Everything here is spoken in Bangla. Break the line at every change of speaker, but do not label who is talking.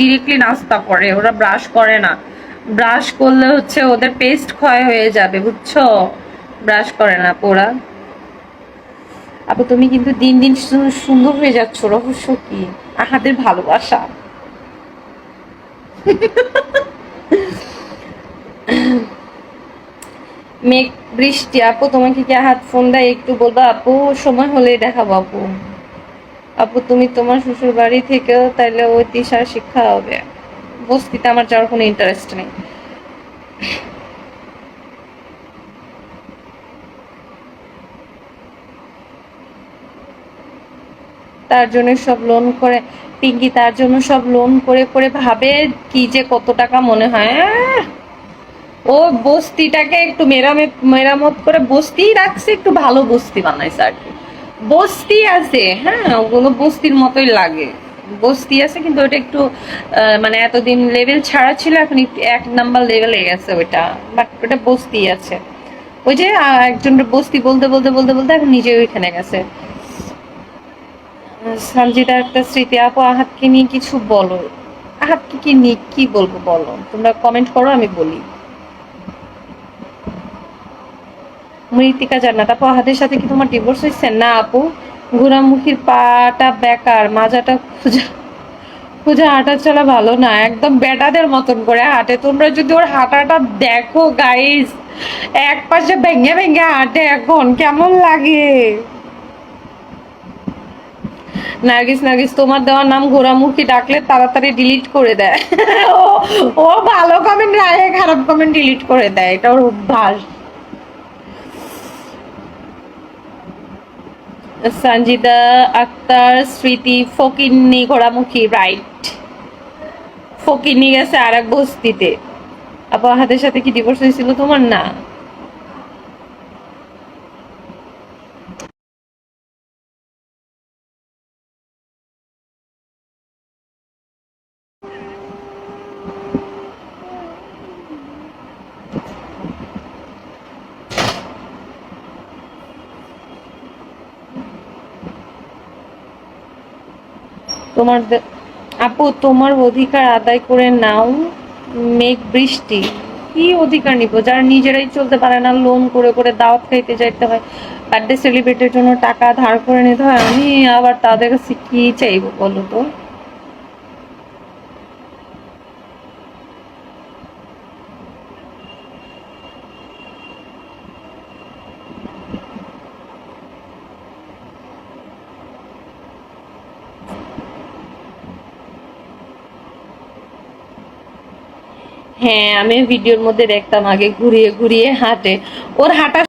ডিরেক্টলি নাস্তা করে, ওরা ব্রাশ করে না। ব্রাশ করলে হচ্ছে ওদের পেস্ট ক্ষয় হয়ে যাবে, বুঝছো? ব্রাশ করে না ওরা। আপু তুমি কিন্তু দিন দিন সুন্দর হয়ে যাচ্ছ, রহস্য কি? আহাদের ভালোবাসা। মেঘ বৃষ্টি, আপু তোমাকে কি হাত ফোন দেয় একটু বলবা আপু? সময় হলেই দেখাবো আপু। আপু তুমি তোমার শ্বশুর বাড়ি থেকেও তাইলে ওই তিশার শিক্ষা হবে। বস্তিতে আমার যাওয়ার কোনো ইন্টারেস্ট নেই। তার জন্য সব লোন করে, পিঙ্কি তার জন্য সব লোন করে করে ভাবে কি যে কত টাকা মনে হয়। ও বস্তিটাকে একটু মেরামত করে বস্তি রাখছে, একটু ভালো বস্তি বানাইছে আর কি। বস্তি আছে, হ্যাঁ, ওগুলো বস্তির মতোই লাগে। বস্তি আছে কিন্তু ওটা একটু মানে এতদিন লেভেল ছাড়া ছিল, এখন একটু 1 নাম্বার লেভেলে গেছে ওইটা। বাট ওটা বস্তি আছে। ওই যে একজন বস্তি বলতে বলতে বলতে বলতে এখন নিজে ওইখানে গেছে। সঞ্জিতার একটা স্মৃতি, আপু আহাতকে নিয়ে কিছু বলো। আহাতকে কি নিয়ে কি বলবো বলো, তোমরা কমেন্ট করো, আমি বলি। মৃত্তিকা জান্নাত, আপু আহাদের সাথে কি তোমার ডিভোর্স হয়েছে? না আপু, ঘোড়ামুখীর পাটা বেকার, মাজাটা খুঁজা খুঁজে হাঁটা চলা ভালো না, একদম বেটাদের মতন করে হাঁটে। তোমরা যদি ওর হাঁটাটা দেখো গাইস, এক পাশে ভেঙে ভেঙে হাঁটে, এখন কেমন লাগে। নার্গিস, নার্গিস তোমার দেওয়ার নাম ঘোড়ামুখী, ডাকলে তাড়াতাড়ি ডিলিট করে দেয়। ও ও ভালো কমেন্ট রাখে, খারাপ কমেন্ট ডিলিট করে দেয়, এটা ওর অভ্যাস। সঞ্জিদা আক্তার স্মৃতি, ফকিন্নি ঘোড়ামুখী, রাইট। ফকিন্নি গেছে আর এক বস্তিতে। আপু হাতের সাথে কি ডিভোর্স হয়েছিল তোমার? না। তোমার আপু তোমার অধিকার আদায় করে নাও। মেঘ বৃষ্টি, কি অধিকার নিব? যারা নিজেরাই চলতে পারে না, লোন করে করে দাওয়াত খাইতে যাইতে হয়, বার্থডে সেলিব্রেটের জন্য টাকা ধার করে নিতে হয়, আমি আবার তাদের কাছে কি চাইবো বলো তো? হ্যাঁ, আমি ভিডিওর মধ্যে দেখতাম আগে ঘুরিয়ে ঘুরিয়ে হাঁটে। ওর হাঁটা